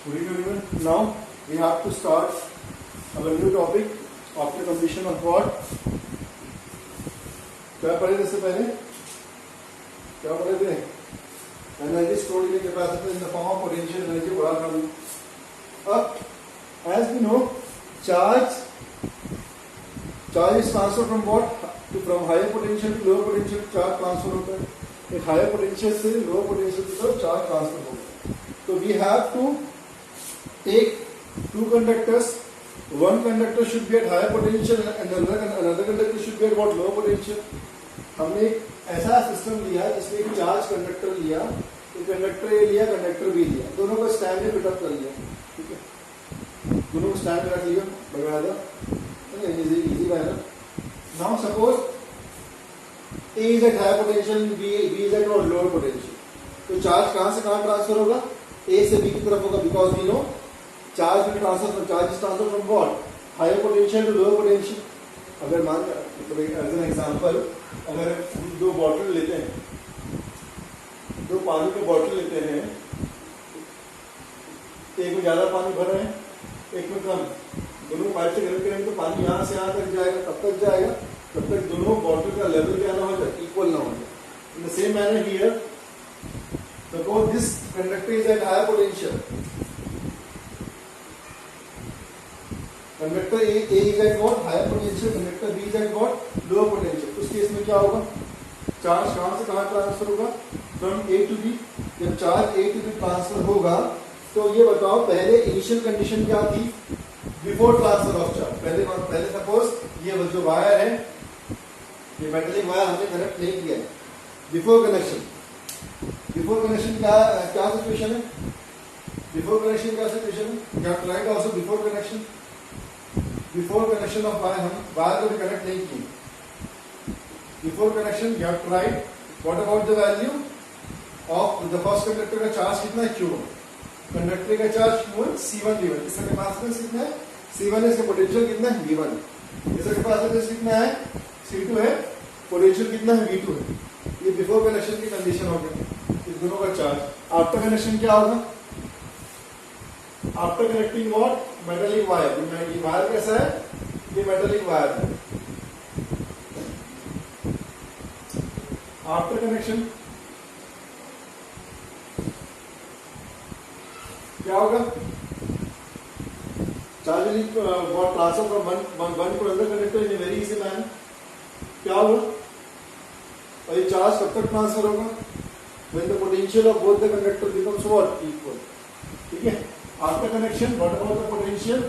Good evening. Now we have to start our new topic after completion of what? क्या पढ़े थे इससे पहले? क्या पढ़े थे? Energy stored in capacity in the form of potential energy बढ़ा था. अब as we know, charge is transferred from what? From higher potential to lower potential charge transfer होता है. एक higher potential से lower potential की तरफ charge transfer होता है. So we have to take two conductors. One conductor should be at higher potential and another conductor should be at what? Lower potential. हमने एक ऐसा सिस्टम लिया जिसमें एक चार्ज कंडक्टर लिया, एक कंडक्टर ए लिया, कंडक्टर बी लिया, दोनों को स्टैंड में फिटअप कर लिया. ठीक है, दोनों को स्टैंड में रख लिया, बगैर था इजी है ना. Now suppose A is at higher potential, B is at lower potential. तो चार्ज कहां से कहां ट्रांसफर होगा? ए से बी की तरफ होगा, because we know charge will transfer from what? Higher potential to lower potential. अगर मान एज एन एग्जांपल, अगर दो बॉटल लेते हैं, दो पानी के बॉटल लेते हैं, एक में ज्यादा पानी भर रहे हैं, एक में कम, दोनों पाइप से कनेक्ट करेंगे तो पानी यहाँ से यहाँ तक जाएगा. कब तक जाएगा? तब तक दोनों बॉटल का लेवल क्या ना हो जाए, इक्वल ना हो जाए. In the same manner here, suppose this conductor is at higher potential. Conductor A is at what? Higher potential. Conductor B is at what? Lower potential. उस केस में क्या होगा? चार्ज कहां से कहां ट्रांसफर होगा? From A to B. जब charge A to B transfer होगा, तो ये बताओ पहले इनिशियल कंडीशन क्या थी? Before transfer of charge. पहले सपोज ये जो वायर है, ये मेटेलिक वायर हमने कनेक्ट नहीं किया है. बिफोर कनेक्शन क्या सिचुएशन है? बिफोर कनेक्शन क्या सिचुएशन है? क्या write also before connection of wire, हम वायर को भी कनेक्ट नहीं किए. Before connection you have to write what about the value of the first conductor का चार्ज कितना है? Q1. कंडक्टर का चार्ज Q1, C1 V1. इसका कैपेसिटेंस कितना है? C1 है. इसका पोटेंशियल कितना है? V1. इसका कैपेसिटेंस कितना है? C2 है. पोटेंशियल कितना है? V2 है. ये बिफोर कनेक्शन की कंडीशन हो गई. दोनों का चार्ज. आफ्टर कनेक्शन क्या होगा? After connecting what? Metallic wire. ये वायर कैसा है? ये मेटेलिक वायर है. आफ्टर कनेक्शन क्या होगा? Charge what transfer from one two another conductor in very easy manner. क्या होगा? और ये चार्ज कब तक ट्रांसफर होगा? When the potential of both the conductor becomes what? Equal. ठीक है. After connection, what about the potential?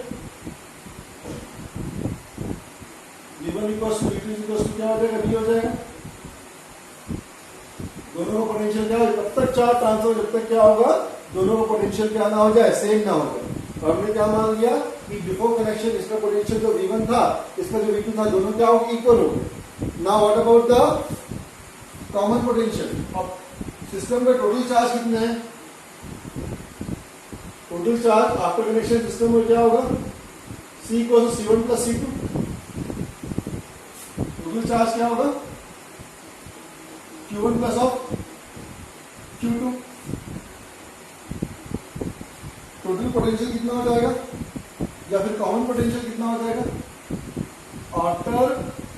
V1 equals to V2 equals to क्या हो जाएगा? V हो जाएगा. दोनों का पोटेंशियल क्या होगा? तब तक चार्ज ट्रांसफर जब तक क्या होगा? दोनों का पोटेंशियल क्या ना हो जाए? सेम ना हो जाए. तो हमने क्या मान लिया कि बिफोर कनेक्शन इसका पोटेंशियल जो V1 था, इसका जो V2 था, दोनों क्या होगा? इक्वल होंगे. Now what about the common potential? System का टोटल चार्ज कितना है? Total charge after connection system में क्या होगा? C equal to C1 plus C2. Total charge क्या होगा? Q1 plus of Q2. Total potential कितना हो जाएगा? या फिर कॉमन पोटेंशियल कितना हो जाएगा? After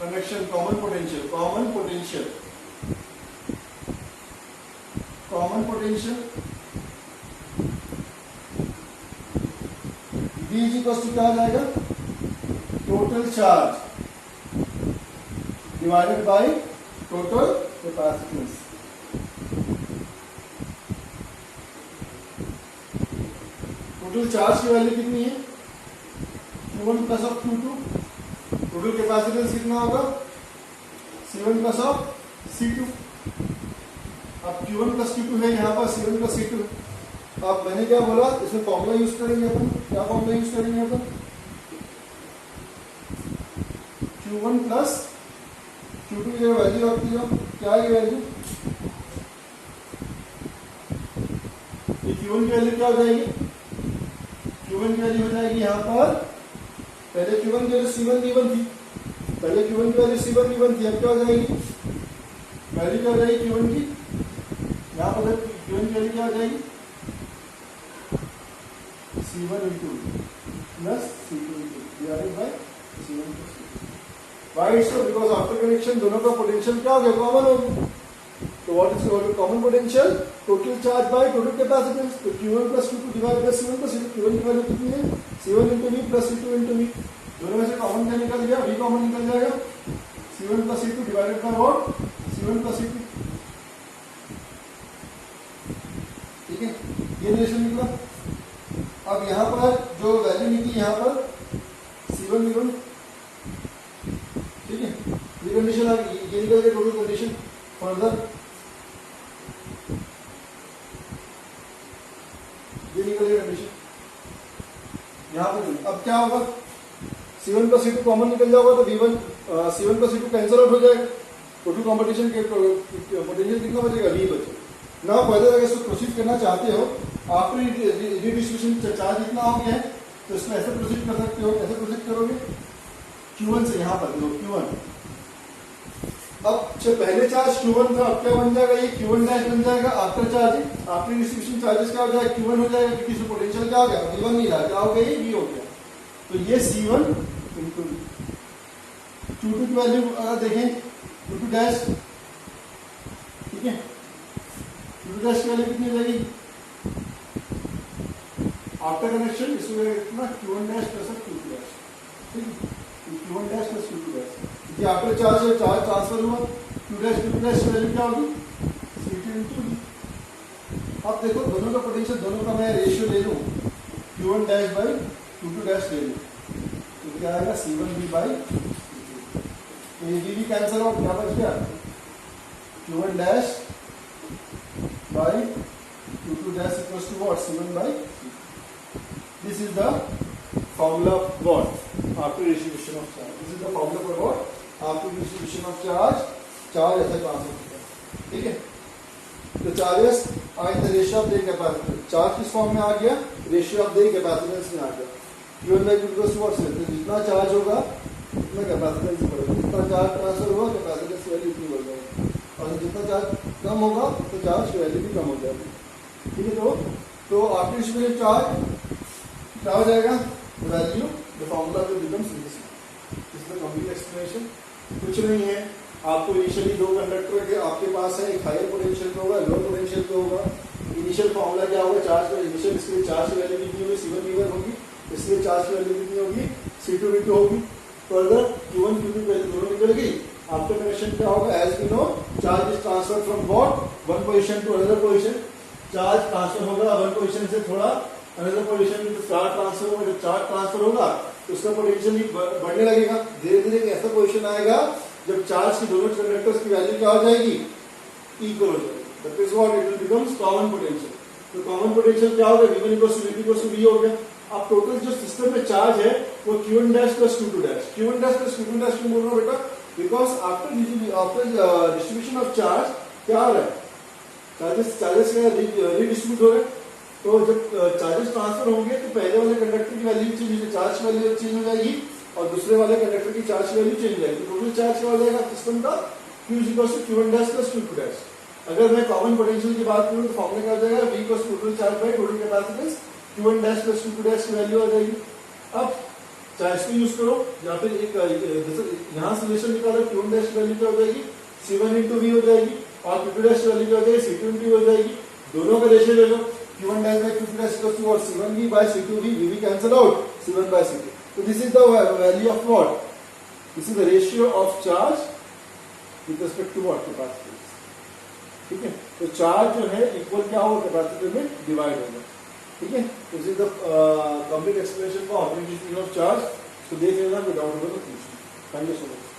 connection common potential V is equal to क्या आ जाएगा? Total charge divided by total capacitance. Total charge की वैल्यू कितनी है? Q1 plus of Q2. Total capacitance कितना होगा? C1 plus of C2. अब Q1 प्लस Q2 है, यहाँ पर C1 प्लस C2. अब मैंने क्या बोला? इसमें फॉर्मूला यूज करेंगे अपन. क्या फॉर्मूला यूज करेंगे अपन? Q1 प्लस Q2 की वैल्यू आती है, क्या है वैल्यू? ये Q1 की वैल्यू क्या हो जाएगी? Q1 की वैल्यू हो जाएगी यहाँ पर, पहले Q1 की वैल्यू C1 V1 थी. पहले Q1 की वैल्यू C1 V1 थी. अब क्या हो जाएगी? वैल्यू क्या हो जाएगी Q1 की? यहाँ पर Q1 की वैल्यू क्या हो जाएगी? C1 into V plus C2 into V divided by C1 plus C2. Why so? Because after connection दोनों का पोटेंशियल क्या हो गया, कॉमन हो गया. तो what is common potential? Total charge by total capacitance. तो Q1 plus Q2 divide by C1 plus C2. Q1 की वैल्यू कितनी है? C1 into V plus C2 into V. दोनों में से कॉमन क्या निकल गया? V कॉमन निकल जाएगा. C1 plus C2 divided by what? C1 plus C2. ठीक है, ये रिलेशन निकला. अब यहाँ पर जो वैल्यू निकली यहाँ पर C1 V1, ठीक है, ये कंडीशन आ गई. ये निकल गया टोटल कंडीशन. फर्दर ये निकल गया कंडीशन यहाँ पर. अब क्या होगा? C1 plus C2 कॉमन निकल जाएगा तो V1 C1 plus C2 cancel out हो जाएगा. टोटल कॉम्पिटिशन के पोटेंशियल कितना बचेगा? V बचेगा. ना फर्दर अगर इसको प्रोसीड करना चाहते हो, आफ्टर रिडिस्ट्रीब्यूशन चार्ज इतना हो गया है तो इसमें ऐसे प्रोसीड कर सकते हो. ऐसे प्रोसीड करोगे Q1 से यहाँ पर Q1. अब जो पहले चार्ज Q1 था, अब क्या बन जाएगा? ये Q1 डैश बन जाएगा. After charge, after distribution charges क्या हो जाएगा? Q1 हो जाएगा, क्योंकि इसमें पोटेंशियल क्या हो गया? V1 नहीं रहा. क्या हो गया? ये V हो गया. तो ये C1 इंटू Q2 की वैल्यू अगर देखें Q2 डैश, ठीक है, Q2 डैश की वैल्यू कितनी हो जाएगी आफ्टर कनेक्शन? इसमें कितना? Q1 dash plus Q2 dash. ठीक है, Q1 dash plus Q2 dash. ये आफ्टर चार्ज है, चार्ज ट्रांसफर हुआ. Q डैश की वैल्यू क्या होगी? C2 into V. अब देखो दोनों का पोटेंशियल, दोनों का मैं रेशियो ले लूं, Q1 dash by Q2 dash ले लूं, तो क्या आएगा? C1V बाई ये V कैंसिल आउट. क्या बच गया? Q1 dash by Q2 dash equals to what? C1 by. This is the formula of what? After distribution of charge. This is the formula for what? After distribution of charge, charge ऐसा transfer होता है. ठीक है, तो charges are in the ratio of their capacitance. Charge किस form में आ गया? रेशियो ऑफ देयर कैपेसिटेंस में आ गया. Q1 by Q2 equals to what? तो जितना चार्ज होगा उतना कैपेसिटेंस बढ़ेगा. जितना चार्ज ट्रांसफर होगा कैपेसिटेंस की वैल्यू उतनी बढ़ जाएगी, और जितना चार्ज कम होगा तो चार्ज की वैल्यू भी कम हो जाएगी. ठीक है, तो आफ्टर डिस्ट्रीब्यूशन चार्ज क्या हो जाएगा? Value the formula will becomes this. Is the complete explanation. कुछ नहीं है, आपको इनिशियली दो कंडक्टर के आपके पास है, एक हायर पोटेंशियल पे होगा, लो पोटेंशियल पे होगा. इनिशियल फॉर्मूला क्या होगा? चार्ज का इनिशियल, इसके चार्ज की वैल्यू कितनी होगी? C1 V1 होगी. इसलिए चार्ज की वैल्यू कितनी होगी? C2 V2 होगी. फर्दर Q1 Q2 वैल्यू दोनों निकल गई. आफ्टर कनेक्शन क्या होगा? As we know, charge is transfer from what? One position to another position. Charge transfer होगा वन पोजीशन से थोड़ा अनदर पोजीशन में. चार्ज ट्रांसफर होगा, जब चार्ज ट्रांसफर होगा तो उसका पोटेंशियल भी बढ़ने लगेगा. धीरे धीरे एक ऐसा पोजीशन आएगा जब चार्ज की दोनों कंडक्टर्स की वैल्यू क्या हो जाएगी? इक्वल हो जाएगी. That is what it will becomes common potential. तो कॉमन पोटेंशियल क्या होगा? V1 equals to V2 equals to V हो गया. अब टोटल जो सिस्टम में चार्ज है वो Q1 dash plus Q2 dash. Q1 dash plus Q2 dash क्यों बोल रहा हूं बेटा? Because after distribution of charge क्या हो रहा है? चार्जेस रीडिस्ट्रीब्यूट हो रहे हैं. तो जब चार्जेस ट्रांसफर होंगे तो पहले वाले कंडक्टर की वैल्यू चेंज होगी, चार्ज की वैल्यू चेंज हो जाएगी, और दूसरे वाले कंडक्टर की चार्ज की वैल्यू चेंज हो जाएगी. टोटल चार्ज क्या हो जाएगा सिस्टम का? Q equals to Q1 dash plus Q2 dash. अगर मैं कॉमन पोटेंशियल की बात करूं तो फॉर्मूला क्या हो जाएगा? V equals to total charge by total capacitance. Q1 dash plus Q2 dash की वैल्यू आ जाएगी. अब चाहे इसको यूज करो या फिर एक जैसे यहाँ से रिलेशन निकालो, Q1 डैश की वैल्यू क्या हो जाएगी? C1 इंटू V हो जाएगी, और Q2 डैश की वैल्यू क्या हो जाएगी? C2 इंटू V हो जाएगी. दोनों का रेशियो ले लो. Q1 dash by Q2 dash equals to what? C1V by C2V. V cancel out. C1 by C2. So this is the value of what? This is the ratio of charge with respect to what? Capacitance. ठीक है, तो charge जो है equal क्या होगा? Capacitor में divide होगा. ठीक है, this is the complete explanation for operation of charge. तो देख लेना, कोई डाउट होगा तो पूछना. Thank you so much.